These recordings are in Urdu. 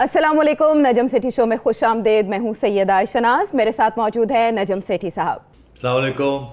السلام علیکم، نجم سیٹھی شو میں خوش آمدید. میں ہوں سیدہ عائشہ ناز، میرے ساتھ موجود ہے نجم سیٹھی صاحب. السلام علیکم.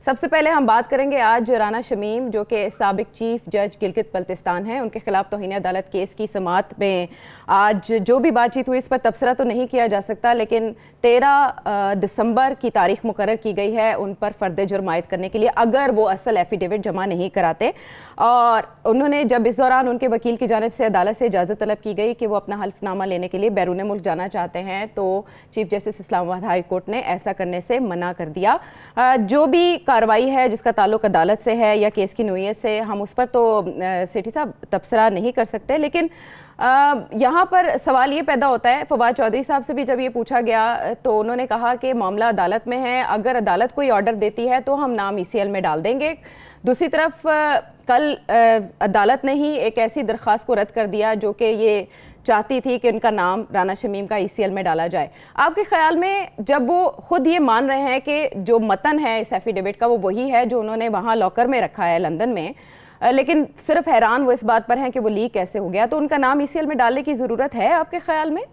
سب سے پہلے ہم بات کریں گے آج رانا شمیم جو کہ سابق چیف جج گلگت بلتستان ہیں. ان کے خلاف توہین عدالت کیس کی سماعت میں آج جو بھی بات چیت ہوئی اس پر تبصرہ تو نہیں کیا جا سکتا، لیکن 13 دسمبر کی تاریخ مقرر کی گئی ہے ان پر فرد جرم عائد کرنے کے لیے اگر وہ اصل ایفیڈیوٹ جمع نہیں کراتے. اور انہوں نے جب اس دوران ان کے وکیل کی جانب سے عدالت سے اجازت طلب کی گئی کہ وہ اپنا حلف نامہ لینے کے لیے بیرون ملک جانا چاہتے ہیں تو چیف جسٹس اسلام آباد ہائی کورٹ نے ایسا کرنے سے منع کر دیا. جو بھی کارروائی ہے جس کا تعلق عدالت سے ہے یا کیس کی نوعیت سے، ہم اس پر تو سیٹھی صاحب تبصرہ نہیں کر سکتے، لیکن یہاں پر سوال یہ پیدا ہوتا ہے. فواد چودھری صاحب سے بھی جب یہ پوچھا گیا تو انہوں نے کہا کہ معاملہ عدالت میں ہے، اگر عدالت کوئی آرڈر دیتی ہے تو ہم نام ECL میں ڈال دیں گے. دوسری طرف کل عدالت نے ہی ایک ایسی درخواست کو رد کر دیا جو کہ یہ چاہتی تھی کہ ان کا نام رانا شمیم کا ECL میں ڈالا جائے. آپ کے خیال میں جب وہ خود یہ مان رہے ہیں کہ جو متن ہے اس ایفیڈیوٹ کا وہ وہی ہے جو انہوں نے وہاں لاکر میں رکھا ہے لندن میں، لیکن صرف حیران وہ اس بات پر ہیں کہ وہ لیک کیسے ہو گیا، تو ان کا نام ECL میں ڈالنے کی ضرورت ہے آپ کے خیال میں؟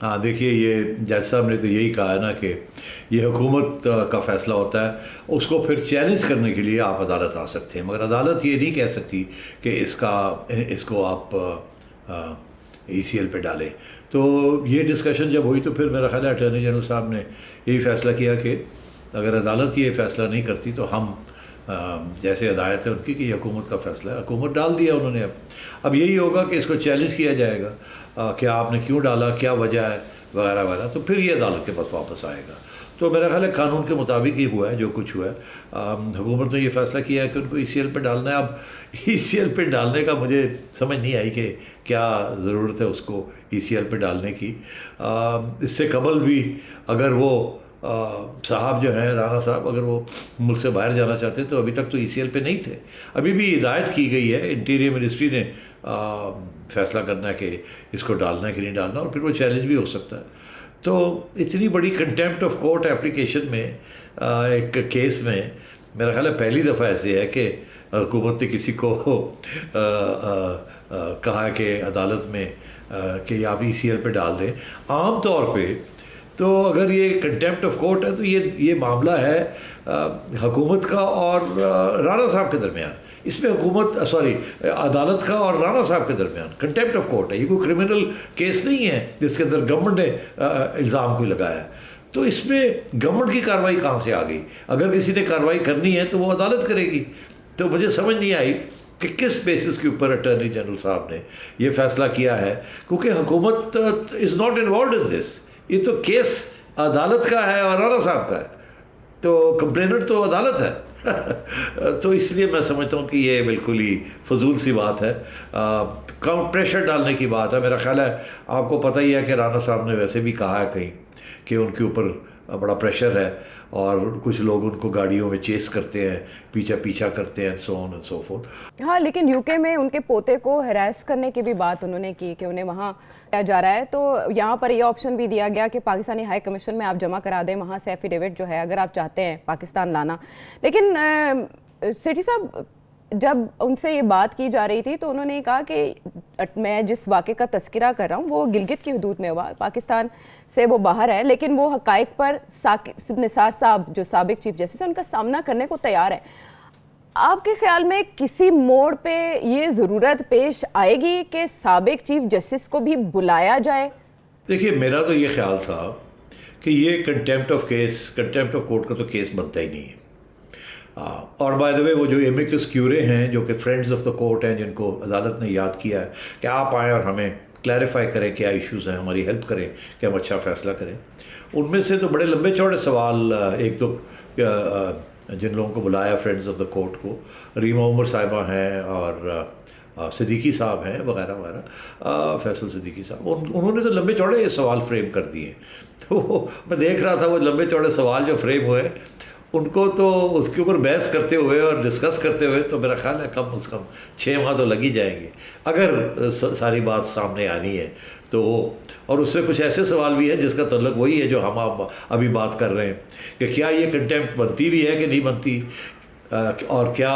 ہاں دیکھیے، یہ جج صاحب نے تو یہی کہا ہے نا کہ یہ حکومت کا فیصلہ ہوتا ہے، اس کو پھر چیلنج کرنے کے لیے آپ عدالت آ سکتے ہیں، مگر عدالت یہ نہیں کہہ سکتی کہ اس کو آپ ECL پہ ڈالیں. تو یہ ڈسکشن جب ہوئی تو پھر میرا خیال ہے اٹارنی جنرل صاحب نے یہی فیصلہ کیا کہ اگر عدالت یہ فیصلہ نہیں کرتی تو ہم جیسے ہدایت ہے ان کی کہ یہ حکومت کا فیصلہ ہے، حکومت ڈال دیا انہوں نے. اب یہی ہوگا کہ اس کو چیلنج کیا جائے گا کہ آپ نے کیوں ڈالا، کیا وجہ ہے وغیرہ وغیرہ، تو پھر یہ عدالت کے پاس واپس آئے گا. تو میرا خیال ہے قانون کے مطابق ہی ہوا ہے جو کچھ ہوا ہے. حکومت نے یہ فیصلہ کیا ہے کہ ان کو ECL پہ ڈالنا ہے. اب ECL پہ ڈالنے کا مجھے سمجھ نہیں آئی کہ کیا ضرورت ہے اس کو ECL پہ ڈالنے کی. اس سے قبل بھی اگر وہ صاحب جو ہیں رانا صاحب اگر وہ ملک سے باہر جانا چاہتے تو ابھی تک تو ECL پہ نہیں تھے. ابھی بھی ہدایت کی گئی ہے، انٹیریئر منسٹری نے فیصلہ کرنا ہے کہ اس کو ڈالنا ہے کہ نہیں ڈالنا، اور پھر وہ چیلنج بھی ہو سکتا ہے. تو اتنی بڑی کنٹیمپٹ آف کورٹ اپلیکیشن میں ایک کیس میں میرا خیال ہے پہلی دفعہ ایسے ہے کہ حکومت نے کسی کو کہا کہ عدالت میں کہ آپ ECL پہ ڈال دیں. عام طور پہ تو اگر یہ کنٹیمپٹ آف کورٹ ہے تو یہ معاملہ ہے حکومت کا اور رانا صاحب کے درمیان. اس میں عدالت کا اور رانا صاحب کے درمیان کنٹیمپٹ آف کورٹ ہے. یہ کوئی کرمنل کیس نہیں ہے جس کے اندر گورنمنٹ نے الزام کو لگایا ہے. تو اس میں گورنمنٹ کی کارروائی کہاں سے آ گئی؟ اگر کسی نے کارروائی کرنی ہے تو وہ عدالت کرے گی. تو مجھے سمجھ نہیں آئی کہ کس بیسس کے اوپر اٹارنی جنرل صاحب نے یہ فیصلہ کیا ہے، کیونکہ حکومت از ناٹ انوالوڈ ان دس. یہ تو کیس عدالت کا ہے اور رانا صاحب کا ہے، تو کمپلیننٹ تو عدالت ہے. تو اس لیے میں سمجھتا ہوں کہ یہ بالکل ہی فضول سی بات ہے، کم پریشر ڈالنے کی بات ہے. میرا خیال ہے آپ کو پتہ ہی ہے کہ رانا صاحب نے ویسے بھی کہا ہے کہیں کہ ان کے اوپر بڑا پریشر ہے اور کچھ لوگ ان کو گاڑیوں میں چیس کرتے ہیں، پیچھا کرتے ہیں سو آن اینڈ سو فورتھ. ہاں، لیکن UK میں ان کے پوتے کو ہراس کرنے کی بھی بات انہوں نے کی کہ انہیں وہاں کیا جا رہا ہے. تو یہاں پر یہ آپشن بھی دیا گیا کہ پاکستانی ہائی کمیشن میں آپ جمع کرا دیں، وہاں سے ایفیڈیوٹ جو ہے اگر آپ چاہتے ہیں پاکستان لانا. لیکن سیٹھی صاحب جب ان سے یہ بات کی جا رہی تھی تو انہوں نے کہا کہ میں جس واقعے کا تذکرہ کر رہا ہوں وہ گلگت کی حدود میں ہوا، پاکستان سے وہ باہر ہے، لیکن وہ حقائق پر نثار صاحب جو سابق چیف جسٹس ہیں ان کا سامنا کرنے کو تیار ہے. آپ کے خیال میں کسی موڑ پہ یہ ضرورت پیش آئے گی کہ سابق چیف جسٹس کو بھی بلایا جائے؟ دیکھیے، میرا تو یہ خیال تھا کہ یہ کنٹیمپٹ آف کورٹ کا تو کیس بنتا ہی نہیں ہے. اور بائی دا وے وہ جو ایمیکس کیورے ہیں جو کہ فرینڈز آف دا کورٹ ہیں، جن کو عدالت نے یاد کیا ہے کہ آپ آئیں اور ہمیں کلیریفائی کریں کیا ایشوز ہیں، ہماری ہیلپ کریں کہ ہم اچھا فیصلہ کریں. ان میں سے تو بڑے لمبے چوڑے سوال ایک تو جن لوگوں کو بلایا فرینڈز آف دا کورٹ کو، ریما عمر صاحبہ ہیں اور صدیقی صاحب ہیں وغیرہ وغیرہ، فیصل صدیقی صاحب، انہوں نے تو لمبے چوڑے فریم فریم کر دیے. تو میں دیکھ رہا تھا وہ لمبے چوڑے سوال جو فریم ہوئے ان کو تو اس کے اوپر بحث کرتے ہوئے اور ڈسکس کرتے ہوئے تو میرا خیال ہے کم از کم 6 ماہ تو لگ ہی جائیں گے اگر ساری بات سامنے آنی ہے تو وہ. اور اس سے کچھ ایسے سوال بھی ہیں جس کا تعلق وہی ہے جو ہم ابھی بات کر رہے ہیں کہ کیا یہ کنٹیمپٹ بنتی بھی ہے کہ نہیں بنتی، اور کیا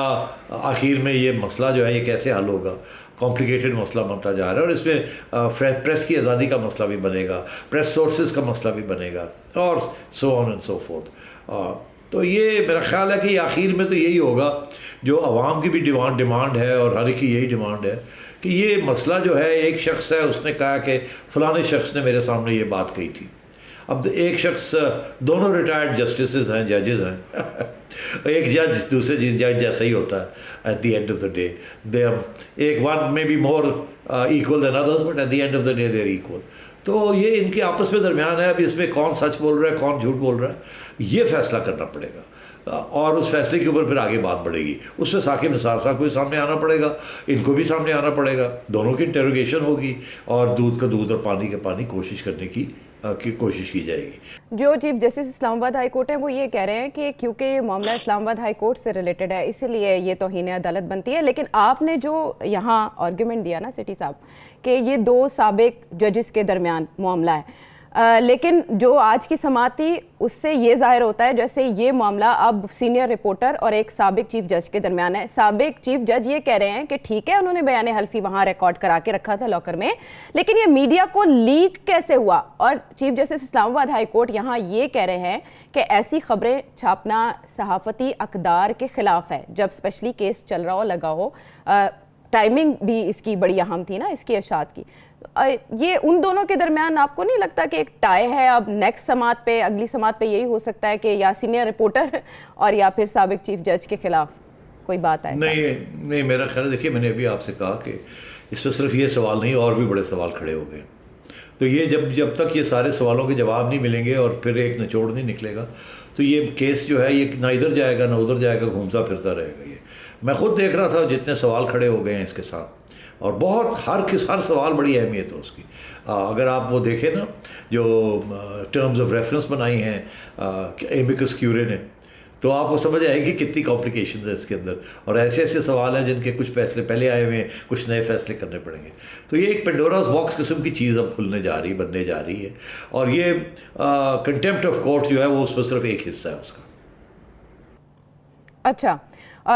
آخر میں یہ مسئلہ جو ہے یہ کیسے حل ہوگا. کمپلیکیٹڈ مسئلہ بنتا جا رہا ہے، اور اس میں پریس کی آزادی کا مسئلہ بھی بنے گا، پریس سورسز کا مسئلہ بھی بنے گا، اور سو آن اینڈ سو فورتھ. تو یہ میرا خیال ہے کہ آخر میں تو یہی ہوگا جو عوام کی بھی ڈیمانڈ ہے اور ہر ایک کی یہی ڈیمانڈ ہے کہ یہ مسئلہ جو ہے، ایک شخص ہے اس نے کہا کہ فلاں شخص نے میرے سامنے یہ بات کہی تھی. اب ایک شخص، دونوں ریٹائرڈ جسٹسز ہیں، ججز ہیں ایک جج دوسرے جج جیسا ہی ہوتا ہے at the end of the day. They ایک ون میں be more equal than others, but at the end of the day they are equal. تو یہ ان کے آپس میں درمیان ہے. اب اس میں کون سچ بول رہا ہے کون جھوٹ بول رہا ہے، یہ فیصلہ کرنا پڑے گا، اور اس فیصلے کے اوپر پھر آگے بات بڑھے گی. اس میں ثاقب نثار صاحب کو سامنے آنا پڑے گا، ان کو بھی سامنے آنا پڑے گا، دونوں کی انٹروگیشن ہوگی، اور دودھ کا دودھ اور پانی کا پانی کوشش کرنے کی کوشش کی جائے گی. جو چیف جسٹس اسلام آباد ہائی کورٹ ہیں وہ یہ کہہ رہے ہیں کہ کیونکہ یہ معاملہ اسلام آباد ہائی کورٹ سے ریلیٹڈ ہے اسی لیے یہ توہین عدالت بنتی ہے. لیکن آپ نے جو یہاں آرگیومنٹ دیا نا سٹی صاحب کہ یہ دو سابق ججز کے درمیان معاملہ ہے، لیکن جو آج کی سماعت تھی اس سے یہ ظاہر ہوتا ہے جیسے یہ معاملہ اب سینئر رپورٹر اور ایک سابق چیف جج کے درمیان ہے. سابق چیف جج یہ کہہ رہے ہیں کہ ٹھیک ہے انہوں نے بیان حلفی وہاں ریکارڈ کرا کے رکھا تھا لاکر میں، لیکن یہ میڈیا کو لیک کیسے ہوا؟ اور چیف جسٹس اسلام آباد ہائی کورٹ یہاں یہ کہہ رہے ہیں کہ ایسی خبریں چھاپنا صحافتی اقدار کے خلاف ہے جب اسپیشلی کیس چل رہا ہو، لگا ہو. ٹائمنگ بھی اس کی بڑی اہم تھی نا اس کی اشاعت کی. یہ ان دونوں کے درمیان آپ کو نہیں لگتا کہ ایک ٹائی ہے؟ اب نیکسٹ سماعت پہ، اگلی سماعت پہ یہی ہو سکتا ہے کہ یا سینئر رپورٹر اور یا پھر سابق چیف جج کے خلاف کوئی بات ہے؟ نہیں میرا خیال ہے، دیکھیے میں نے ابھی آپ سے کہا کہ اس میں صرف یہ سوال نہیں اور بھی بڑے سوال کھڑے ہو گئے. تو یہ جب تک یہ سارے سوالوں کے جواب نہیں ملیں گے اور پھر ایک نچوڑ نہیں نکلے گا تو یہ کیس جو ہے یہ نہ ادھر جائے گا نہ ادھر جائے گا، گھومتا پھرتا رہے گا. یہ میں خود دیکھ رہا تھا جتنے سوال کھڑے ہو گئے ہیں اس کے ساتھ، اور بہت ہر سوال بڑی اہمیت ہے اس کی. اگر آپ وہ دیکھیں نا جو ٹرمز آف ریفرنس بنائی ہیں ایمکس کیورے نے، تو آپ کو سمجھ آئے گی کتنی کمپلیکیشنز ہیں اس کے اندر، اور ایسے ایسے سوال ہیں جن کے کچھ فیصلے پہلے آئے ہوئے ہیں، کچھ نئے فیصلے کرنے پڑیں گے. تو یہ ایک پینڈوراز باکس قسم کی چیز اب کھلنے جا رہی، بننے جا رہی ہے. اور یہ کنٹیمپٹ آف کورٹ جو ہے وہ اس میں صرف ایک حصہ ہے اس کا. اچھا،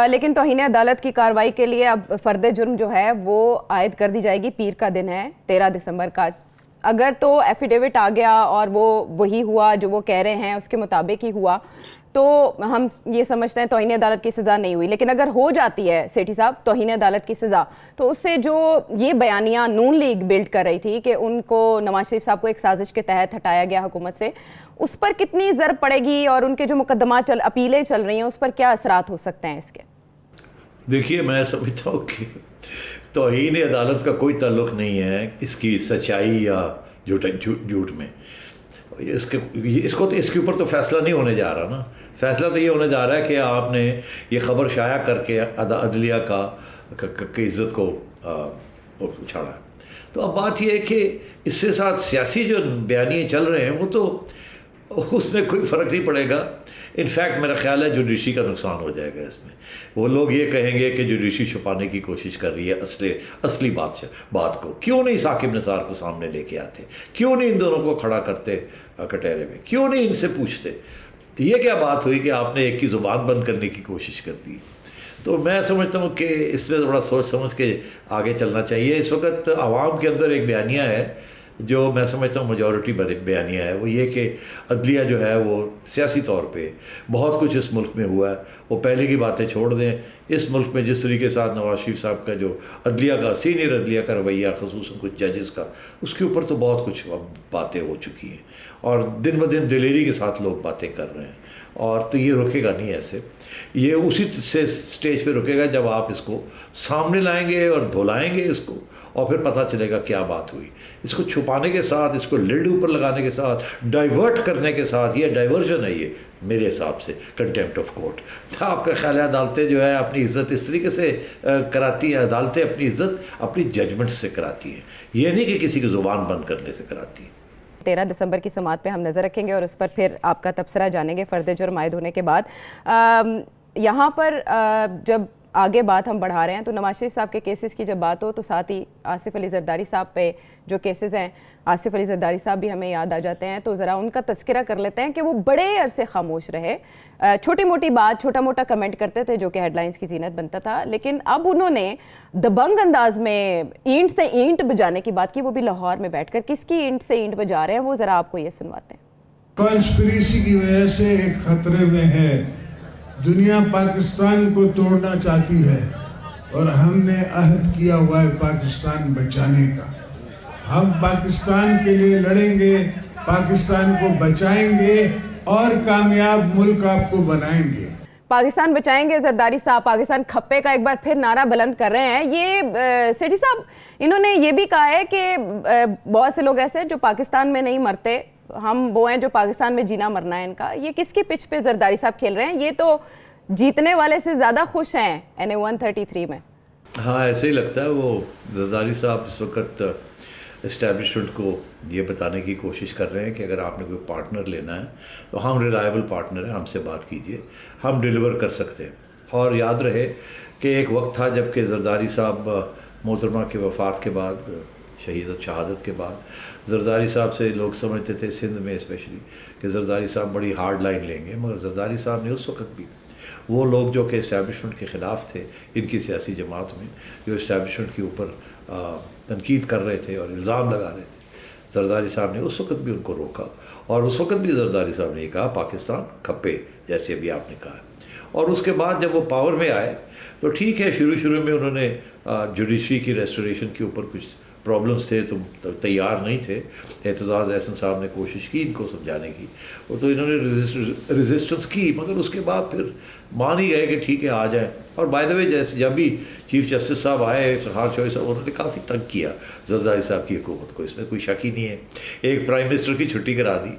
لیکن توہین عدالت کی کارروائی کے لیے اب فرد جرم جو ہے وہ عائد کر دی جائے گی. پیر کا دن ہے 13 دسمبر کا. اگر تو ایفیڈیوٹ آ گیا اور وہ وہی ہوا جو وہ کہہ رہے ہیں اس کے مطابق ہی ہوا تو ہم یہ سمجھتے ہیں توہین عدالت کی سزا نہیں ہوئی. لیکن اگر ہو جاتی ہے سیٹھی صاحب توہین عدالت کی سزا، تو اس سے جو یہ بیانیہ نون لیگ بلڈ کر رہی تھی کہ ان کو نواز شریف صاحب کو ایک سازش کے تحت ہٹایا گیا حکومت سے، اس پر کتنی ضرب پڑے گی؟ اور ان کے جو مقدمات اپیلیں چل رہی ہیں اس پر کیا اثرات ہو سکتے ہیں اس کے؟ دیکھیے میں سمجھتا ہوں کہ توہین عدالت کا کوئی تعلق نہیں ہے اس کی سچائی یا جھوٹ میں. اس کے اوپر تو فیصلہ نہیں ہونے جا رہا نا. فیصلہ تو یہ ہونے جا رہا ہے کہ آپ نے یہ خبر شائع کر کے عدلیہ کی عزت کو اچھاڑا ہے. تو اب بات یہ ہے کہ اس سے ساتھ سیاسی جو بیانیے چل رہے ہیں وہ تو اس میں کوئی فرق نہیں پڑے گا. انفیکٹ میرا خیال ہے جوڈیشری کا نقصان ہو جائے گا اس میں. وہ لوگ یہ کہیں گے کہ جوڈیشری چھپانے کی کوشش کر رہی ہے اصلی بات کو. کیوں نہیں ثاقب نثار کو سامنے لے کے آتے؟ کیوں نہیں ان دونوں کو کھڑا کرتے کٹہرے میں؟ کیوں نہیں ان سے پوچھتے؟ تو یہ کیا بات ہوئی کہ آپ نے ایک کی زبان بند کرنے کی کوشش کر دی؟ تو میں سمجھتا ہوں کہ اس میں بڑا سوچ سمجھ کے آگے چلنا چاہیے. اس وقت عوام کے اندر ایک بیانیہ ہے جو میں سمجھتا ہوں میجورٹی بیانیہ ہے، وہ یہ کہ عدلیہ جو ہے وہ سیاسی طور پہ بہت کچھ اس ملک میں ہوا ہے. وہ پہلے کی باتیں چھوڑ دیں. اس ملک میں جس طریقے سے نواز شریف صاحب کا جو عدلیہ کا سینئر عدلیہ کا رویہ خصوصاً کچھ ججز کا، اس کے اوپر تو بہت کچھ باتیں ہو چکی ہیں اور دن بدن دلیری کے ساتھ لوگ باتیں کر رہے ہیں. اور تو یہ رکے گا نہیں ایسے. یہ اسی سے سٹیج پہ رکے گا جب آپ اس کو سامنے لائیں گے اور دھلائیں گے اس کو، اور پھر پتہ چلے گا کیا بات ہوئی. اس کو چھپانے کے ساتھ، اس کو لڈ اوپر لگانے کے ساتھ، ڈائیورٹ کرنے کے ساتھ، یہ ڈائیورژن ہے. یہ میرے حساب سے کنٹیمپٹ آف کورٹ. آپ کا خیال ہے عدالتیں جو ہے اپنی عزت اس طریقے سے کراتی ہیں؟ عدالتیں اپنی عزت اپنی ججمنٹ سے کراتی ہیں، یہ نہیں کہ کسی کی زبان بند کرنے سے کراتی ہیں. 13 دسمبر کی سماعت پہ ہم نظر رکھیں گے اور اس پر پھر آپ کا تبصرہ جانیں گے فرد جرم عائد ہونے کے بعد. یہاں پر جب آگے بات ہم بڑھا رہے ہیں تو نواز شریف صاحب کے کیسز کی جب بات ہو تو ساتھ ہی آصف علی زرداری صاحب پہ جو کیسز ہیں آصف علی زرداری صاحب بھی ہمیں یاد آ جاتے ہیں, تو ذرا ان کا تذکرہ کر لیتے ہیں کہ وہ بڑے عرصے خاموش رہے, چھوٹی موٹی بات, چھوٹا موٹا کمنٹ کرتے تھے جو کہ ہیڈ لائنز کی زینت بنتا تھا, لیکن اب انہوں نے دبنگ انداز میں اینٹ سے اینٹ بجانے کی بات کی, وہ بھی لاہور میں بیٹھ کر. کس کی اینٹ سے اینٹ بجا رہے ہیں وہ ذرا آپ کو یہ سنواتے ہیں. کانسپریسی کی وجہ سے ایک خطرے میں ہے, دنیا پاکستان کو توڑنا چاہتی ہے اور ہم نے عہد کیا ہوا ہے پاکستان بچانے کا. ہم پاکستان کے لیے لڑیں گے, پاکستان کو بچائیں گے اور کامیاب ملک آپ کو بنائیں گے. پاکستان بچائیں گے زرداری صاحب, پاکستان کھپے کا ایک بار پھر نعرہ بلند کر رہے ہیں. یہ سیٹھی صاحب انہوں نے یہ بھی کہا ہے کہ بہت سے لوگ ایسے ہیں جو پاکستان میں نہیں مرتے, ہم وہ ہیں جو پاکستان میں جینا مرنا ہے ان کا. یہ کس کی پچ پہ زرداری صاحب کھیل رہے ہیں؟ یہ تو جیتنے والے سے زیادہ خوش ہیں NA 133 میں. ہاں ایسے ہی لگتا ہے. وہ زرداری صاحب اس وقت اسٹیبلشمنٹ کو یہ بتانے کی کوشش کر رہے ہیں کہ اگر آپ نے کوئی پارٹنر لینا ہے تو ہم ریلائبل پارٹنر ہیں, ہم سے بات کیجئے, ہم ڈیلیور کر سکتے ہیں. اور یاد رہے کہ ایک وقت تھا جب کہ زرداری صاحب محترمہ کی وفات کے بعد, شہادت کے بعد, زرداری صاحب سے لوگ سمجھتے تھے سندھ میں اسپیشلی کہ زرداری صاحب بڑی ہارڈ لائن لیں گے, مگر زرداری صاحب نے اس وقت بھی وہ لوگ جو کہ اسٹیبلشمنٹ کے خلاف تھے ان کی سیاسی جماعت میں, جو اسٹیبلشمنٹ کے اوپر تنقید کر رہے تھے اور الزام لگا رہے تھے, زرداری صاحب نے اس وقت بھی ان کو روکا. اور اس وقت بھی زرداری صاحب نے یہ کہا پاکستان کھپے, جیسے ابھی آپ نے کہا. اور اس کے بعد جب وہ پاور میں آئے تو ٹھیک ہے, شروع میں انہوں نے جوڈیشری کی ریسٹوریشن کے اوپر کچھ پرابلمس تھے, تم تیار نہیں تھے. اعتزاز احسن صاحب نے کوشش کی ان کو سمجھانے کی, اور تو انہوں نے ریزسٹنس کی, مگر اس کے بعد پھر مان ہی گئے کہ ٹھیک ہے آ جائیں. اور بائی دا وے جیسے جب بھی چیف جسٹس صاحب آئے, افتخار چوہدری صاحب, انہوں نے کافی تنگ کیا زرداری صاحب کی حکومت کو, اس میں کوئی شک ہی نہیں ہے. ایک پرائم منسٹر کی چھٹی کرا دی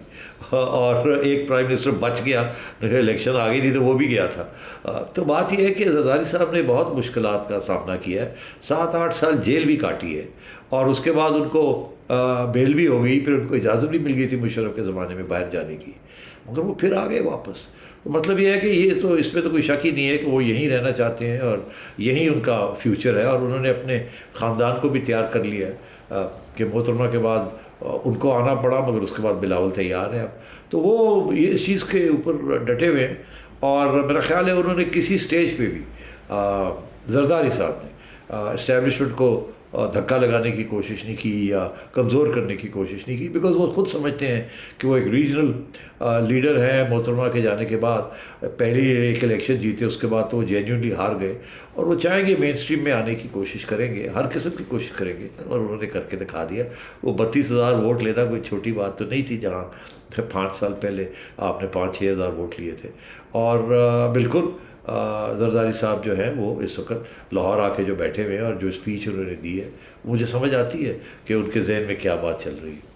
اور ایک پرائم منسٹر بچ گیا, الیکشن آ گئی نہیں تو وہ بھی گیا تھا. تو بات یہ ہے کہ زرداری صاحب نے بہت مشکلات کا سامنا کیا ہے, 7-8 سال جیل بھی کاٹی ہے, اور اس کے بعد ان کو بیل بھی ہو گئی, پھر ان کو اجازت بھی مل گئی تھی مشرف کے زمانے میں باہر جانے کی, مگر وہ پھر آ گئے واپس. تو مطلب یہ ہے کہ یہ تو اس میں تو کوئی شک ہی نہیں ہے کہ وہ یہیں رہنا چاہتے ہیں اور یہیں ان کا فیوچر ہے. اور انہوں نے اپنے خاندان کو بھی تیار کر لیا ہے کہ محترمہ کے بعد ان کو آنا پڑا, مگر اس کے بعد بلاول تیار ہے اب. تو وہ اس چیز کے اوپر ڈٹے ہوئے ہیں, اور میرا خیال ہے انہوں نے کسی سٹیج پہ بھی زرداری صاحب نے اسٹیبلشمنٹ کو دھکا لگانے کی کوشش نہیں کی یا کمزور کرنے کی کوشش نہیں کی, بیکاز وہ خود سمجھتے ہیں کہ وہ ایک ریجنل لیڈر ہیں. محترمہ کے جانے کے بعد پہلی ایک الیکشن جیتے, اس کے بعد تو وہ جینیونلی ہار گئے, اور وہ چاہیں گے مین اسٹریم میں آنے کی کوشش کریں گے, ہر قسم کی کوشش کریں گے, اور انہوں نے کر کے دکھا دیا. وہ 32,000 ووٹ لینا کوئی چھوٹی بات تو نہیں تھی, جہاں 5 سال پہلے آپ نے 5-6 ہزار ووٹ لیے تھے. اور بالکل زرداری صاحب جو ہیں وہ اس وقت لاہور آ کے جو بیٹھے ہوئے ہیں, اور جو اسپیچ انہوں نے دی ہے مجھے سمجھ آتی ہے کہ ان کے ذہن میں کیا بات چل رہی ہے.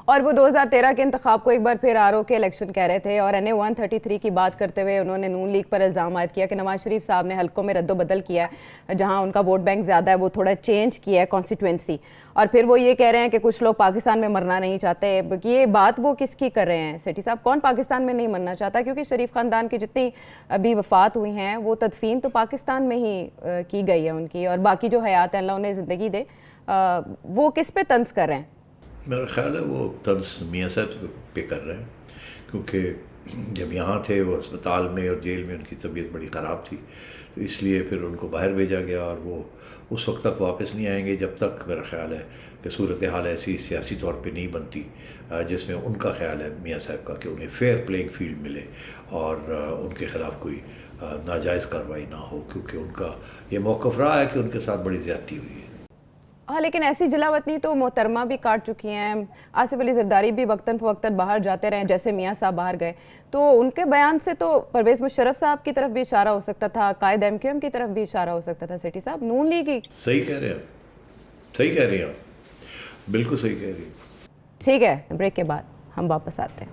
اور وہ 2013 کے انتخاب کو ایک بار پھر RO کے الیکشن کہہ رہے تھے, اور NA 133 کی بات کرتے ہوئے انہوں نے نون لیگ پر الزام عائد کیا کہ نواز شریف صاحب نے حلقوں میں رد و بدل کیا ہے, جہاں ان کا ووٹ بینک زیادہ ہے وہ تھوڑا چینج کیا ہے کانسٹیٹوئنسی. اور پھر وہ یہ کہہ رہے ہیں کہ کچھ لوگ پاکستان میں مرنا نہیں چاہتے. یہ بات وہ کس کی کر رہے ہیں سیٹھی صاحب؟ کون پاکستان میں نہیں مرنا چاہتا؟ کیونکہ شریف خاندان کی جتنی ابھی وفات ہوئی ہیں وہ تدفین تو پاکستان میں ہی کی گئی ہے ان کی, اور باقی جو حیات ہیں اللہ انہیں زندگی دے, وہ کس پہ طنز کر رہے ہیں؟ میرا خیال ہے وہ طنز میاں صاحب پہ کر رہے ہیں, کیونکہ جب یہاں تھے وہ اسپتال میں اور جیل میں ان کی طبیعت بڑی خراب تھی, تو اس لیے پھر ان کو باہر بھیجا گیا, اور وہ اس وقت تک واپس نہیں آئیں گے جب تک میرا خیال ہے کہ صورتحال ایسی سیاسی طور پہ نہیں بنتی جس میں ان کا خیال ہے میاں صاحب کا کہ انہیں فیئر پلینگ فیلڈ ملے اور ان کے خلاف کوئی ناجائز کارروائی نہ ہو, کیونکہ ان کا یہ موقف رہا ہے کہ ان کے ساتھ بڑی زیادتی ہوئی ہے. ہاں, لیکن ایسی جلا وطنی تو محترمہ بھی کاٹ چکی ہیں, آصف علی زرداری بھی وقتاً فوقتاً باہر جاتے رہے جیسے میاں صاحب باہر گئے, تو ان کے بیان سے تو پرویز مشرف صاحب کی طرف بھی اشارہ ہو سکتا تھا, قائد MQM کی طرف بھی اشارہ ہو سکتا تھا. سیٹھی صاحب نون لیگ ہی صحیح کہہ رہے ہیں, صحیح کہہ رہی ہیں, بالکل صحیح کہہ رہی ہیں. ٹھیک ہے, بریک کے بعد ہم واپس آتے ہیں.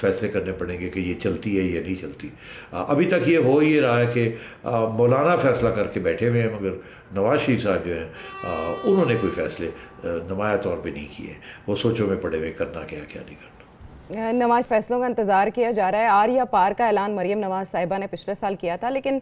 فیصلے کرنے پڑیں گے کہ یہ چلتی ہے یا نہیں چلتی. ابھی تک یہ ہو یہ رہا ہے کہ مولانا فیصلہ کر کے بیٹھے ہوئے ہیں، مگر نواز شریف صاحب جو ہیں انہوں نے کوئی فیصلے نمایاں طور پہ نہیں کیے. وہ سوچوں میں پڑے ہوئے کرنا کیا نہیں کرنا. نواز فیصلوں کا انتظار کیا جا رہا ہے. آر یا پار کا اعلان مریم نواز صاحبہ نے پچھلے سال کیا تھا، لیکن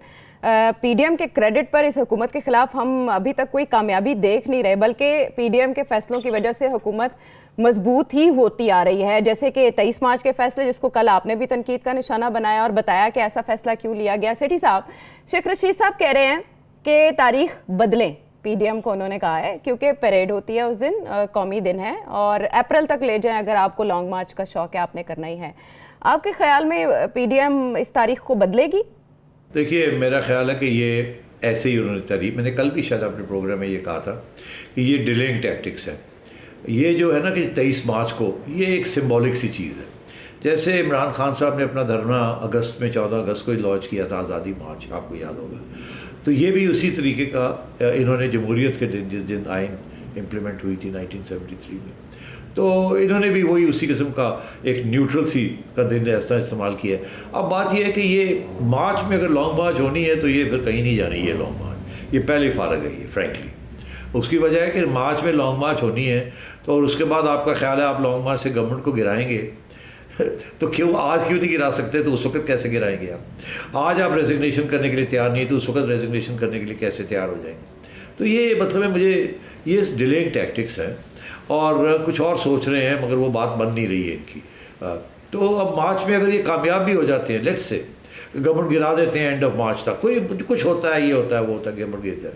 پی ڈی ایم کے کریڈٹ پر اس حکومت کے خلاف ہم ابھی تک کوئی کامیابی دیکھ نہیں رہے، بلکہ پی ڈی ایم کے فیصلوں کی وجہ سے حکومت مضبوط ہی ہوتی آ رہی ہے. جیسے کہ 23 مارچ کے فیصلے، جس کو کل آپ نے بھی تنقید کا نشانہ بنایا اور بتایا کہ ایسا فیصلہ کیوں لیا گیا. سیٹھی صاحب، شیخ رشید صاحب کہہ رہے ہیں کہ تاریخ بدلیں. پی ڈی ایم کو انہوں نے کہا ہے کیونکہ پیریڈ ہوتی ہے اس دن، قومی دن ہے، اور اپریل تک لے جائیں اگر آپ کو لانگ مارچ کا شوق ہے، آپ نے کرنا ہی ہے. آپ کے خیال میں پی ڈی ایم اس تاریخ کو بدلے گی؟ دیکھیے، میرا خیال ہے کہ یہ ایسے ہی انہوں نے تاریخ، میں نے کل بھی شاید اپنے پروگرام میں یہ کہا تھا کہ یہ ڈیلینگ ٹیکٹکس ہے. یہ جو ہے نا کہ 23 مارچ کو، یہ ایک سمبولک سی چیز ہے. جیسے عمران خان صاحب نے اپنا دھرنا اگست میں 14 اگست کو لانچ کیا تھا، آزادی مارچ، آپ کو یاد ہوگا. تو یہ بھی اسی طریقے کا انہوں نے جمہوریت کے دن، جس دن آئین امپلیمنٹ ہوئی تھی 1973 میں، تو انہوں نے بھی وہی اسی قسم کا ایک نیوٹرل سی کا دن ایسا استعمال کیا ہے. اب بات یہ ہے کہ یہ مارچ میں اگر لانگ مارچ ہونی ہے تو یہ پھر کہیں نہیں جانی. یہ لانگ مارچ یہ پہلے فارغ ہے. یہ فرینکلی اس کی وجہ ہے کہ مارچ میں لانگ مارچ ہونی ہے، تو اور اس کے بعد آپ کا خیال ہے آپ لانگ مارچ سے گورنمنٹ کو گرائیں گے تو آج کیوں نہیں گرا سکتے؟ تو اس وقت کیسے گرائیں گے آپ؟ آج آپ ریزگنیشن کرنے کے لیے تیار نہیں تو اس وقت ریزگنیشن کرنے کے لیے کیسے تیار ہو جائیں گے؟ تو یہ مطلب ہے مجھے یہ ڈیلینگ ٹیکٹکس ہے، اور کچھ اور سوچ رہے ہیں مگر وہ بات بن نہیں رہی ہے ان کی. تو اب مارچ میں اگر یہ کامیاب بھی ہو جاتے ہیں، لیٹس سے گورنمنٹ گرا دیتے ہیں اینڈ آف مارچ تک، کوئی کچھ ہوتا ہے، یہ ہوتا ہے وہ ہوتا ہے، گورنمنٹ گر جائے،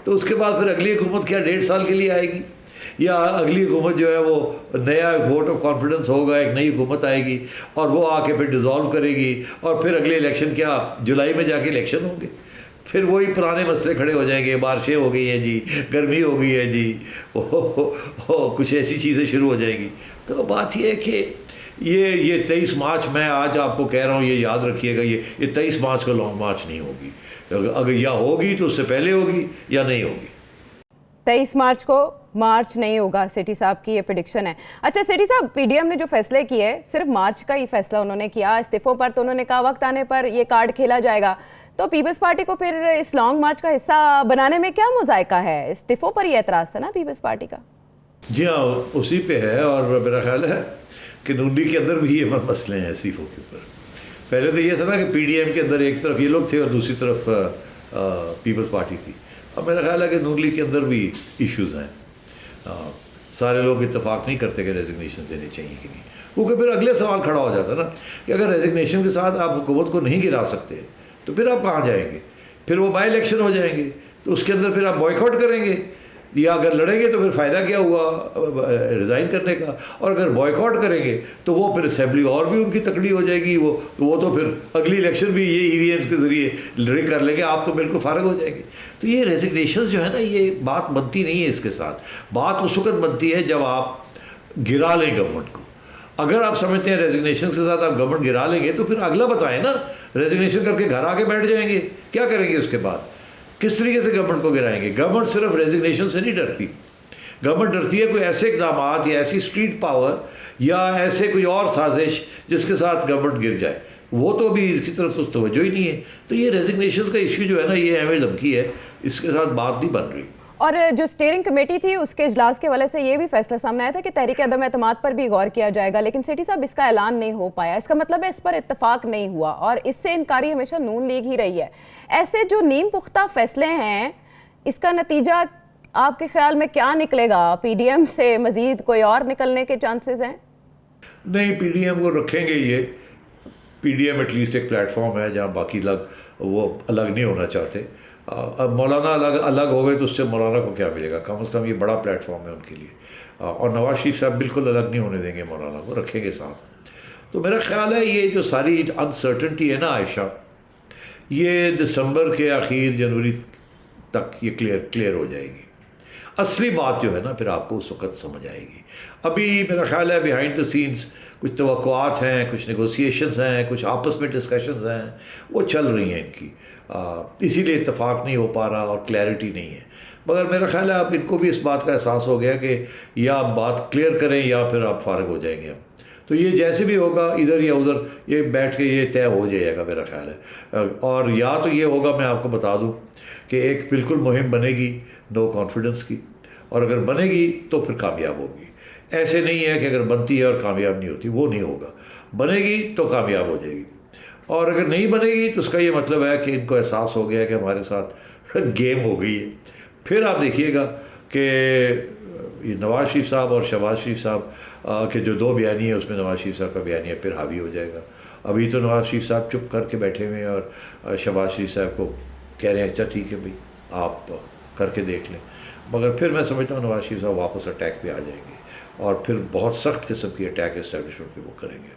تو اس کے بعد پھر اگلی حکومت کیا 1.5 سال کے لیے آئے گی؟ یا اگلی حکومت جو ہے وہ نیا ووٹ آف کانفیڈنس ہوگا، ایک نئی حکومت آئے گی اور وہ آ کے پھر ڈیزالو کرے گی، اور پھر اگلے الیکشن کیا جولائی میں جا کے الیکشن ہوں گے. پھر وہی پرانے مسئلے کھڑے ہو جائیں گے، بارشیں ہو گئی ہیں جی، گرمی ہو گئی ہے جی، کچھ ایسی چیزیں شروع ہو جائیں گی. تو بات یہ ہے کہ یہ 23 مارچ میں آج آپ کو کہہ رہا ہوں، یہ یاد رکھیے گا، یہ 23 مارچ کو لانگ مارچ نہیں ہوگی. اگر یا ہوگی تو اس سے پہلے ہوگی یا نہیں ہوگی. 23 مارچ کو مارچ نہیں ہوگا، سیٹھی صاحب کی یہ پریڈکشن ہے. اچھا سیٹھی صاحب، پی ڈی ایم نے جو فیصلے کیے صرف مارچ کا ہی فیصلہ انہوں نے کیا. استعفوں پر تو انہوں نے کہا وقت آنے پر یہ کارڈ کھیلا جائے گا. تو پیپلز پارٹی کو پھر اس لانگ مارچ کا حصہ بنانے میں کیا مذائقہ ہے؟ استعفوں پر یہ اعتراض تھا نا پیپلز پارٹی کا. جی ہاں، اسی پہ ہے. اور میرا خیال ہے کہ نون لیگ کے اندر بھی یہ مسئلے ہیں استعفوں کے اوپر. پہلے تو یہ تھا نا کہ پی ڈی ایم کے اندر ایک طرف یہ لوگ تھے اور دوسری طرف پیپلز پارٹی تھی. اب میرا خیال ہے کہ نون لیگ کے اندر بھی ایشوز ہیں. سارے لوگ اتفاق نہیں کرتے کہ ریزگنیشن دینے چاہیے کہ نہیں، کیونکہ پھر اگلے سوال کھڑا ہو جاتا نا کہ اگر ریزگنیشن کے ساتھ آپ حکومت کو نہیں گرا سکتے تو پھر آپ کہاں جائیں گے؟ پھر وہ بائی الیکشن ہو جائیں گے تو اس کے اندر پھر آپ بوائیکاٹ کریں گے، یا اگر لڑیں گے تو پھر فائدہ کیا ہوا ریزائن کرنے کا؟ اور اگر بوائیکاٹ کریں گے تو وہ پھر اسمبلی اور بھی ان کی تکڑی ہو جائے گی، وہ تو پھر اگلی الیکشن بھی یہ ای وی ایمس کے ذریعے ڈرنک کر لیں گے، آپ تو بالکل فارغ ہو جائیں گے. تو یہ ریزگنیشنز جو ہے نا، یہ بات بنتی نہیں ہے. اس کے ساتھ بات اس وقت بنتی ہے جب آپ گرا لیں گورنمنٹ کو. اگر آپ سمجھتے ہیں ریزگنیشن کے ساتھ آپ گورنمنٹ گرا لیں گے تو پھر اگلا بتائیں نا. ریزگنیشن کر کے گھر آ کے بیٹھ جائیں گے، کیا کریں گے اس کے بعد؟ کس طریقے سے گورنمنٹ کو گرائیں گے؟ گورنمنٹ صرف ریزگنیشن سے نہیں ڈرتی. گورنمنٹ ڈرتی ہے کوئی ایسے اقدامات یا ایسی اسٹریٹ پاور یا ایسے کوئی اور سازش جس کے ساتھ گورنمنٹ گر جائے. وہ تو ابھی اس کی طرف سے توجہ ہی نہیں ہے. تو یہ ریزگنیشن کا ایشو جو ہے نا، یہ اہم دھمکی ہے، اس کے ساتھ بات نہیں بن رہی. اور جو اسٹیئرنگ کمیٹی تھی اس کے اجلاس کے حوالے سے یہ بھی فیصلہ سامنے آیا تھا کہ تحریک عدم اعتماد پر بھی غور کیا جائے گا، لیکن سیٹھی صاحب اس کا اعلان نہیں ہو پایا. اس کا مطلب ہے اس پر اتفاق نہیں ہوا، اور اس سے انکاری ہمیشہ نون لیگ ہی رہی ہے. ایسے جو نیم پختہ فیصلے ہیں، اس کا نتیجہ آپ کے خیال میں کیا نکلے گا؟ پی ڈی ایم سے مزید کوئی اور نکلنے کے چانسز ہیں؟ نہیں، پی ڈی ایم کو رکھیں گے. یہ P D M at least ایک پلیٹ فارم ہے جہاں باقی وہ الگ نہیں ہونا چاہتے. اب مولانا الگ ہو گئے تو اس سے مولانا کو کیا ملے گا؟ کم از کم یہ بڑا پلیٹ فارم ہے ان کے لیے. اور نواز شریف صاحب بالکل الگ نہیں ہونے دیں گے مولانا کو، رکھیں گے ساتھ. تو میرا خیال ہے یہ جو ساری انسرٹنٹی ہے نا عائشہ، یہ دسمبر کے آخر جنوری تک یہ کلیئر ہو جائے گی. اصلی بات جو ہے نا پھر آپ کو اس وقت سمجھ آئے گی. ابھی میرا خیال ہے بیہائنڈ دا سینس کچھ توقعات ہیں، کچھ نیگوسیشنز ہیں، کچھ آپس میں ڈسکشنز ہیں، وہ چل رہی ہیں ان کی. اسی لیے اتفاق نہیں ہو پا رہا اور کلیئرٹی نہیں ہے. مگر میرا خیال ہے اب ان کو بھی اس بات کا احساس ہو گیا کہ یا آپ بات کلیئر کریں یا پھر آپ فارغ ہو جائیں گے. تو یہ جیسے بھی ہوگا ادھر یا ادھر یہ بیٹھ کے یہ طے ہو جائے گا میرا خیال ہے. اور یا تو یہ ہوگا، میں آپ کو بتا دوں کہ ایک بالکل مہم بنے گی نو کانفیڈنس کی، اور اگر بنے گی تو پھر کامیاب ہوگی. ایسے نہیں ہے کہ اگر بنتی ہے اور کامیاب نہیں ہوتی، وہ نہیں ہوگا. بنے گی تو کامیاب ہو جائے گی، اور اگر نہیں بنے گی تو اس کا یہ مطلب ہے کہ ان کو احساس ہو گیا کہ ہمارے ساتھ گیم ہو گئی ہے. پھر آپ دیکھیے گا کہ یہ نواز شریف صاحب اور شہباز شریف صاحب کے جو دو بیانیے ہیں، اس میں نواز شریف صاحب کا بیانیہ پھر حاوی ہو جائے گا. ابھی تو نواز شریف صاحب چپ کر کے بیٹھے ہوئے ہیں اور شہباز شریف صاحب کو کہہ رہے ہیں اچھا ٹھیک ہے بھائی آپ کر کے دیکھ لیں. مگر پھر میں سمجھتا ہوں نواز شریف صاحب واپس اٹیک پہ آ جائیں گے، اور پھر بہت سخت قسم کی اٹیک اسٹیبلشمنٹ پہ وہ کریں گے.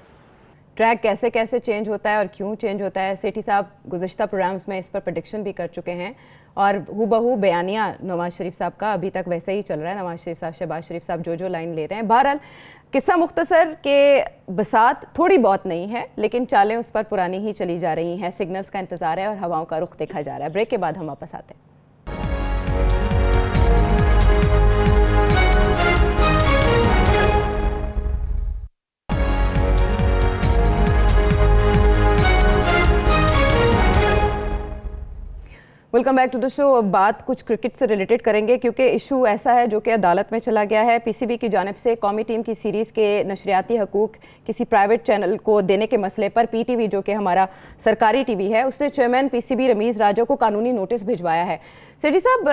ٹریک کیسے کیسے چینج ہوتا ہے اور کیوں چینج ہوتا ہے، سیٹھی صاحب گزشتہ پروگرامز میں اس پر پریڈکشن بھی کر چکے ہیں، اور ہو بہو بیانیہ نواز شریف صاحب کا ابھی تک ویسے ہی چل رہا ہے. نواز شریف صاحب، شہباز شریف صاحب جو لائن لے رہے ہیں. بہرحال قصہ مختصر کہ بساط تھوڑی بہت نہیں ہے، لیکن چالیں اس پر پرانی ہی چلی جا رہی ہیں. سگنلز کا انتظار ہے اور ہواؤں کا رخ دیکھا جا رہا ہے. بریک کے بعد ہم واپس آتے ہیں. ویلکم بیک ٹو دا شو. اب بات کچھ کرکٹ سے ریلیٹڈ کریں گے، کیونکہ ایشو ایسا ہے جو کہ عدالت میں چلا گیا ہے. پی سی بی کی جانب سے قومی ٹیم کی سیریز کے نشریاتی حقوق کسی پرائیویٹ چینل کو دینے کے مسئلے پر پی ٹی وی جو کہ ہمارا سرکاری ٹی وی ہے، اس نے chairman P C B Ramiz Raja کو قانونی نوٹس بھجوایا ہے. سیٹھی صاحب،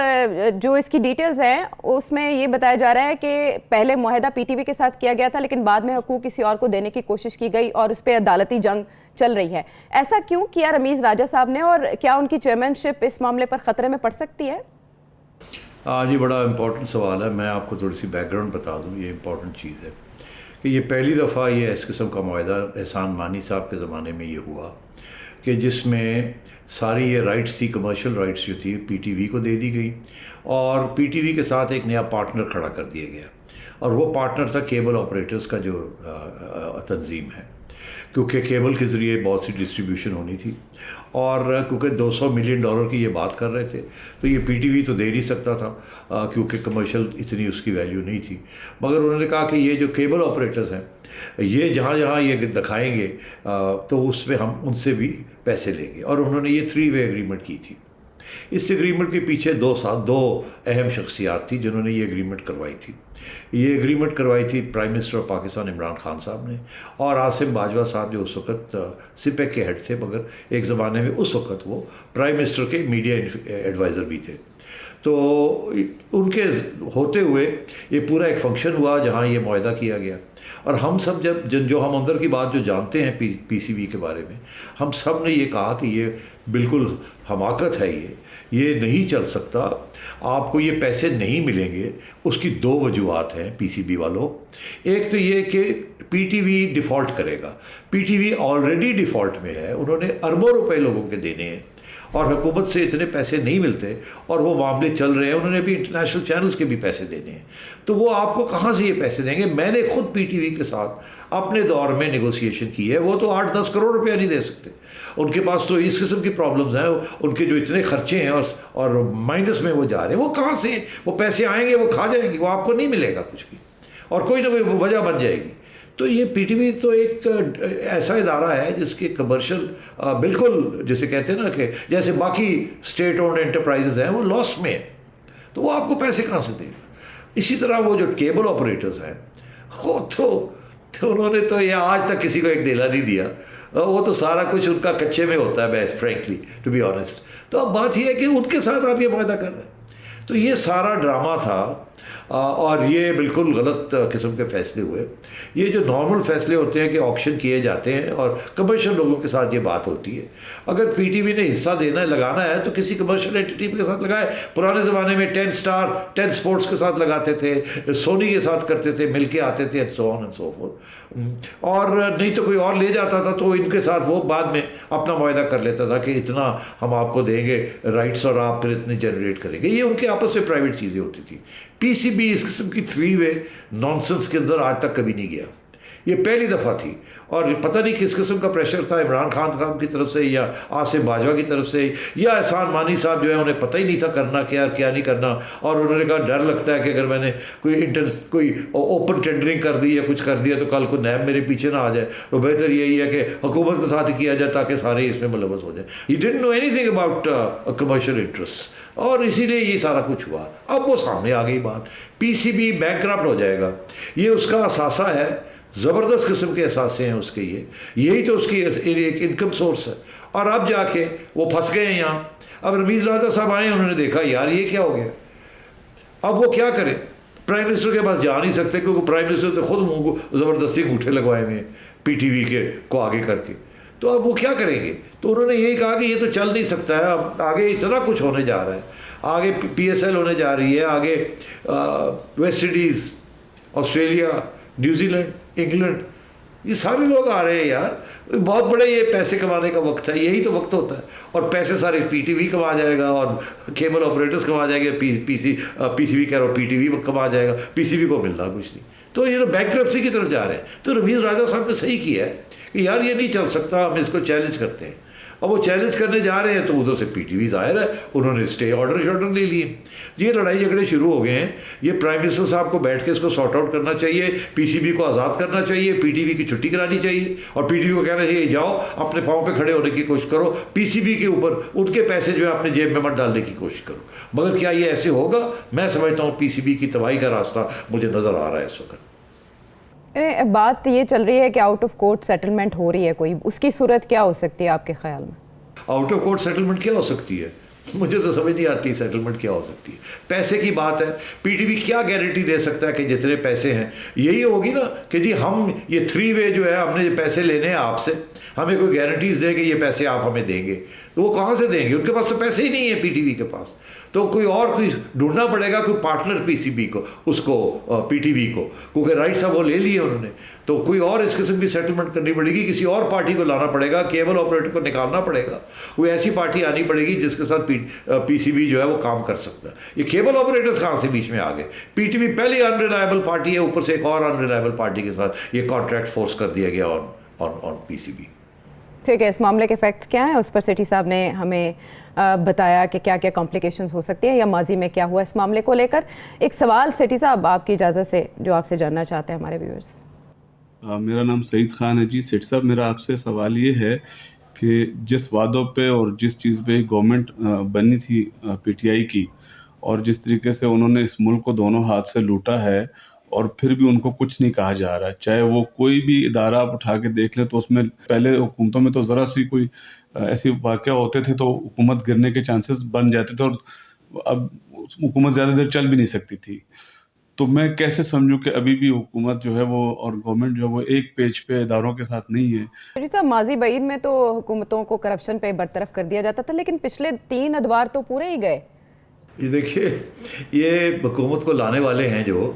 جو اس کی ڈیٹیلز ہیں اس میں یہ بتایا جا رہا ہے کہ پہلے معاہدہ پی ٹی وی کے ساتھ کیا گیا تھا، لیکن بعد میں حقوق کسی اور کو دینے کی کوشش کی گئی اور اس پہ عدالتی جنگ چل رہی ہے. ایسا کیوں کیا رمیز راجہ صاحب نے، اور کیا ان کی چیئرمین شپ اس معاملے پر خطرے میں پڑ سکتی ہے؟ یہ بڑا امپورٹنٹ سوال ہے. میں آپ کو تھوڑی سی بیک گراؤنڈ بتا دوں. یہ امپورٹنٹ چیز ہے کہ یہ پہلی دفعہ یہ اس قسم کا معاہدہ احسان مانی صاحب کے زمانے میں یہ ہوا کہ جس میں ساری یہ رائٹس تھی، کمرشل رائٹس جو تھی پی ٹی وی کو دے دی گئی، اور پی ٹی وی کے ساتھ ایک نیا پارٹنر کھڑا کر دیا گیا، اور وہ پارٹنر تھا کیبل آپریٹرز کا جو تنظیم ہے. کیونکہ کیبل کے ذریعے بہت سی ڈسٹریبیوشن ہونی تھی، اور کیونکہ $200 ملین کی یہ بات کر رہے تھے، تو یہ پی ٹی وی تو دے نہیں سکتا تھا کیونکہ کمرشل اتنی اس کی ویلیو نہیں تھی. مگر انہوں نے کہا کہ یہ جو کیبل آپریٹرز ہیں یہ جہاں جہاں یہ دکھائیں گے تو اس میں ہم ان سے بھی پیسے لیں گے. اور انہوں نے یہ 3 وے ایگریمنٹ کی تھی. اس ایگریمنٹ کے پیچھے دو اہم شخصیات تھیں جنہوں نے یہ ایگریمنٹ کروائی تھی. یہ ایگریمنٹ کروائی تھی prime minister of Pakistan Imran Khan صاحب نے، اور عاصم باجوہ صاحب جو اس وقت سپیک کے ہیڈ تھے، مگر ایک زمانے میں اس وقت وہ پرائم منسٹر کے میڈیا ایڈوائزر بھی تھے. تو ان کے ہوتے ہوئے یہ پورا ایک فنکشن ہوا جہاں یہ معاہدہ کیا گیا. اور ہم سب جو ہم اندر کی بات جو جانتے ہیں پی سی بی کے بارے میں، ہم سب نے یہ کہا کہ یہ بالکل حماقت ہے، یہ نہیں چل سکتا، آپ کو یہ پیسے نہیں ملیں گے. اس کی 2 وجوہات ہیں پی سی بی والوں. ایک تو یہ کہ پی ٹی وی ڈیفالٹ کرے گا. P T V already default میں ہے، انہوں نے اربوں روپے لوگوں کے دینے ہیں، اور حکومت سے اتنے پیسے نہیں ملتے، اور وہ معاملے چل رہے ہیں. انہوں نے بھی انٹرنیشنل چینلز کے بھی پیسے دینے ہیں، تو وہ آپ کو کہاں سے یہ پیسے دیں گے؟ میں نے خود پی ٹی وی کے ساتھ اپنے دور میں نیگوسیشن کی ہے. وہ تو 8-10 کروڑ روپیہ نہیں دے سکتے. ان کے پاس تو اس قسم کی پرابلمز ہیں، ان کے جو اتنے خرچے ہیں اور مائنس میں وہ جا رہے ہیں. وہ کہاں سے وہ پیسے آئیں گے؟ وہ کھا جائیں گے، وہ آپ کو نہیں ملے گا کچھ بھی، اور کوئی نہ کوئی وجہ بن جائے گی. تو یہ پی ٹی وی تو ایک ایسا ادارہ ہے جس کے کمرشل بالکل جسے کہتے ہیں نا کہ جیسے باقی اسٹیٹ اونڈ انٹرپرائزز ہیں وہ لاس میں ہیں، تو وہ آپ کو پیسے کہاں سے دے گا؟ اسی طرح وہ جو کیبل آپریٹرز ہیں وہ تو انہوں نے تو یہ آج تک کسی کو ایک دھیلا نہیں دیا. وہ تو سارا کچھ ان کا کچے میں ہوتا ہے، best frankly to be honest. تو اب بات یہ ہے کہ ان کے ساتھ آپ یہ معاہدہ کر رہے ہیں. تو یہ سارا ڈرامہ تھا، اور یہ بالکل غلط قسم کے فیصلے ہوئے. یہ جو نارمل فیصلے ہوتے ہیں کہ آکشن کیے جاتے ہیں اور کمرشل لوگوں کے ساتھ یہ بات ہوتی ہے. اگر پی ٹی وی نے حصہ دینا ہے، لگانا ہے، تو کسی کمرشل اینٹی کے ساتھ لگائے. پرانے زمانے میں 10 اسٹار 10 اسپورٹس کے ساتھ لگاتے تھے، سونی کے ساتھ کرتے تھے، مل کے آتے تھے، سو آن اینڈ سو فورتھ. اور نہیں تو کوئی اور لے جاتا تھا تو ان کے ساتھ وہ بعد میں اپنا معاہدہ کر لیتا تھا کہ اتنا ہم آپ کو دیں گے رائٹس، اور آپ پھر اتنے جنریٹ کریں گے. یہ ان کے آپس میں پرائیویٹ چیزیں ہوتی تھیں. پی سی بی اس قسم کی 3 وے نانسنس کے اندر آج تک کبھی نہیں گیا. یہ پہلی دفعہ تھی، اور پتہ نہیں کس قسم کا پریشر تھا، عمران خان کی طرف سے یا آصف باجوہ کی طرف سے یا احسان مانی صاحب جو ہے انہیں پتہ ہی نہیں تھا کرنا کیا نہیں کرنا، اور انہوں نے کہا ڈر لگتا ہے کہ اگر میں نے کوئی اوپن ٹینڈرنگ کر دی یا کچھ کر دیا تو کل کو نیب میرے پیچھے نہ آ جائے، تو بہتر یہی ہے کہ حکومت کے ساتھ ہی کیا جائے تاکہ سارے اس میں ملوث ہو جائیں. He didn't know anything about commercial interest, اور اسی لیے یہ سارا کچھ ہوا. اب وہ سامنے آ گئی بات، پی سی بی بینکرپٹ ہو جائے گا، یہ اس کا اثاثہ ہے، زبردست قسم کے اثاثے ہیں اس کے، یہی تو اس کی ایک انکم سورس ہے. اور اب جا کے وہ پھنس گئے ہیں یہاں. اب رمیز راجہ صاحب آئے، انہوں نے دیکھا یار یہ کیا ہو گیا، اب وہ کیا کریں، پرائم منسٹر کے پاس جا نہیں سکتے کیونکہ پرائم منسٹر تو خود منہ کو زبردستی انگوٹھے لگوائے ہوئے ہیں پی ٹی وی کے کو آگے کر کے، تو اب وہ کیا کریں گے. تو انہوں نے یہی کہا کہ یہ تو چل نہیں سکتا ہے، اب آگے اتنا کچھ ہونے جا رہا ہے، آگے پی ایس ایل ہونے جا رہی ہے، آگے West Indies, Australia, New Zealand, England, یہ سارے لوگ آ رہے ہیں یار، بہت بڑے یہ پیسے کمانے کا وقت ہے، یہی تو وقت ہوتا ہے. اور پیسے سارے پی ٹی وی کما جائے گا اور کیبل آپریٹرز کما جائے گا، پی سی بی کہہ رہا ہوں، پی ٹی وی کما جائے گا، پی سی بی کو ملنا کچھ نہیں. تو یہ تو بینکرپسی کی طرف جا رہے ہیں. تو رمیز راجہ صاحب نے صحیح کیا ہے کہ یار یہ نہیں چل سکتا، ہم اس کو چیلنج کرتے ہیں. اب وہ چیلنج کرنے جا رہے ہیں تو ادھر سے پی ٹی وی ظاہر ہے انہوں نے اسٹے آرڈر لے لیے. یہ لڑائی جھگڑے شروع ہو گئے ہیں. یہ پرائم منسٹر صاحب کو بیٹھ کے اس کو سارٹ آؤٹ کرنا چاہیے، پی سی بی کو آزاد کرنا چاہیے، پی ٹی وی کی چھٹی کرانی چاہیے، اور پی ٹی وی کو کہنا چاہیے جاؤ اپنے پاؤں پہ کھڑے ہونے کی کوشش کرو، پی سی بی کے اوپر ان کے پیسے جو ہے اپنے جیب میں مت ڈالنے کی کوشش کرو. مگر کیا یہ ایسے ہوگا؟ میں سمجھتا ہوں پی سی بی کی تباہی کا راستہ مجھے نظر آ رہا ہے اس وقت. بات یہ چل رہی ہے کہ آؤٹ آف کورٹ سیٹلمنٹ ہو رہی ہے کوئی، اس کی صورت کیا ہو سکتی ہے آپ کے خیال میں؟ آؤٹ آف کورٹ سیٹلمنٹ کیا ہو سکتی ہے؟ مجھے تو سمجھ نہیں آتی سیٹلمنٹ کیا ہو سکتی ہے. پیسے کی بات ہے، پی ٹی وی کیا گارنٹی دے سکتا ہے کہ جتنے پیسے ہیں یہی ہوگی نا کہ جی ہم یہ 3 وے جو ہے ہم نے یہ پیسے لینے ہیں آپ سے، ہمیں کوئی گارنٹیز دیں کہ یہ پیسے آپ ہمیں دیں گے، تو وہ کہاں سے دیں گے؟ ان کے پاس تو پیسے ہی نہیں ہیں پی ٹی وی کے پاس. تو کوئی ڈھونڈنا پڑے گا، کوئی پارٹنر پی سی بی کو، اس کو پی ٹی وی کو، کیونکہ رائٹس اب وہ لے لیے انہوں نے. تو کوئی اور اس قسم کی سیٹلمنٹ کرنی پڑے گی، کسی اور پارٹی کو لانا پڑے گا، کیبل آپریٹر کو نکالنا پڑے گا، کوئی ایسی پارٹی آنی پڑے گی جس کے ساتھ پی سی بی جو ہے وہ کام کر سکتا ہے. یہ کیبل آپریٹرز کہاں سے بیچ میں آ گئے؟ پی ٹی وی پہلی انریلائبل پارٹی ہے، اوپر سے ایک اور انریلائبل پارٹی کے ساتھ یہ کانٹریکٹ فورس کر دیا گیا آن پی سی بی. ٹھیک ہے، اس معاملے کے فیکٹس کیا ہیں اس پر سیٹھی صاحب نے ہمیں بتایا کہ کیا کیا کمپلیکیشنز ہو سکتی ہیں یا ماضی میں کیا ہوا اس معاملے کو لے کر. ایک سوال سیٹھی صاحب آپ کی اجازت سے جو آپ سے جاننا چاہتے ہیں ہمارے ویورز. میرا نام سعید خان ہے جی. سیٹھی صاحب میرا آپ سے سوال یہ ہے کہ جس وعدوں پہ اور جس چیز پہ گورنمنٹ بنی تھی پی ٹی آئی کی، اور جس طریقے سے انہوں نے اس ملک کو دونوں ہاتھ سے لوٹا ہے، اور پھر بھی ان کو کچھ نہیں کہا جا رہا ہے. چاہے وہ کوئی بھی ادارہ آپ اٹھا کے دیکھ لیں تو اس میں پہلے حکومتوں میں تو ذرا سی کوئی ایسی واقعہ ہوتے تھے تو حکومت گرنے کے چانسز بن جاتے تھے، اور اب حکومت زیادہ دیر چل بھی نہیں سکتی تھی. تو میں کیسے سمجھوں کہ ابھی بھی حکومت جو ہے وہ اور گورنمنٹ جو ہے وہ ایک پیج پہ اداروں کے ساتھ نہیں ہے؟ سیٹھی صاحب ماضی بعید میں تو حکومتوں کو کرپشن پہ برطرف کر دیا جاتا تھا، لیکن پچھلے 3 ادوار تو پورے ہی گئے. یہ دیکھیے، یہ حکومت کو لانے والے ہیں جو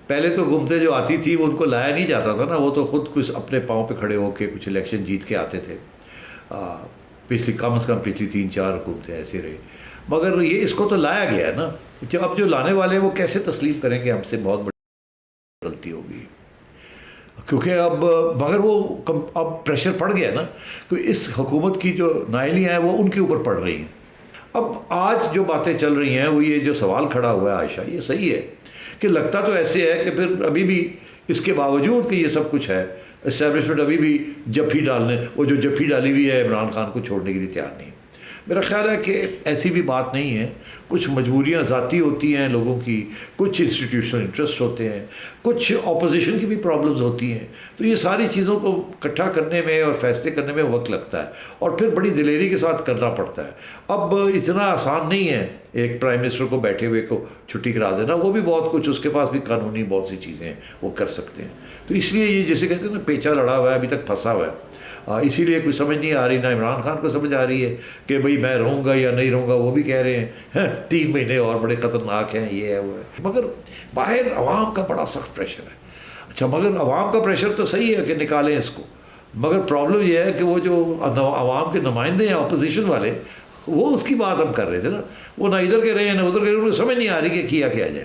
پہلے تو حکومتیں جو آتی تھی وہ ان کو لایا نہیں جاتا تھا نا، وہ تو خود کچھ اپنے پاؤں پہ کھڑے ہو کے کچھ الیکشن جیت کے آتے تھے. پچھلی کم از کم پچھلی 3-4 حکومتیں ایسے رہی، مگر یہ اس کو تو لایا گیا ہے نا. اب جو لانے والے ہیں وہ کیسے تسلیم کریں کہ ہم سے بہت بڑی غلطی ہوگی، کیونکہ مگر وہ اب پریشر پڑ گیا نا کہ اس حکومت کی جو نااہلیاں ہیں وہ ان کے اوپر پڑ رہی ہیں. اب آج جو باتیں چل رہی ہیں وہ یہ جو سوال کھڑا ہوا ہے عائشہ، یہ صحیح ہے کہ لگتا تو ایسے ہے کہ پھر ابھی بھی اس کے باوجود کہ یہ سب کچھ ہے اسٹیبلشمنٹ ابھی بھی جفی ڈالی ہوئی ہے، عمران خان کو چھوڑنے کے لیے تیار نہیں. میرا خیال ہے کہ ایسی بھی بات نہیں ہے، کچھ مجبوریاں ذاتی ہوتی ہیں لوگوں کی، کچھ انسٹیٹیوشنل انٹرسٹ ہوتے ہیں، کچھ اپوزیشن کی بھی پرابلمز ہوتی ہیں. تو یہ ساری چیزوں کو اکٹھا کرنے میں اور فیصلے کرنے میں وقت لگتا ہے، اور پھر بڑی دلیری کے ساتھ کرنا پڑتا ہے. اب اتنا آسان نہیں ہے ایک پرائم منسٹر کو بیٹھے ہوئے کو چھٹی کرا دینا، وہ بھی بہت کچھ اس کے پاس بھی قانونی بہت سی چیزیں ہیں وہ کر سکتے ہیں. تو اس لیے یہ جیسے کہتے ہیں نا پیچا لڑا ہوا ہے، ابھی تک پھنسا ہوا ہے. اسی لیے کوئی سمجھ نہیں آ رہی، نہ عمران خان کو سمجھ آ رہی ہے کہ بھئی میں رہوں گا یا نہیں رہوں گا. وہ بھی کہہ رہے ہیں 3 مہینے اور بڑے خطرناک ہیں، یہ ہے وہ ہے، مگر باہر عوام کا بڑا سخت پریشر ہے. اچھا، مگر عوام کا پریشر تو صحیح ہے کہ نکالیں اس کو، مگر پرابلم یہ ہے کہ وہ جو عوام کے نمائندے ہیں اپوزیشن والے، وہ اس کی بات ہم کر رہے تھے نا، وہ نہ ادھر کے رہے ہیں نہ ادھر کے رہے ہیں، انہیں سمجھ نہیں آ رہی کہ کیا جائے.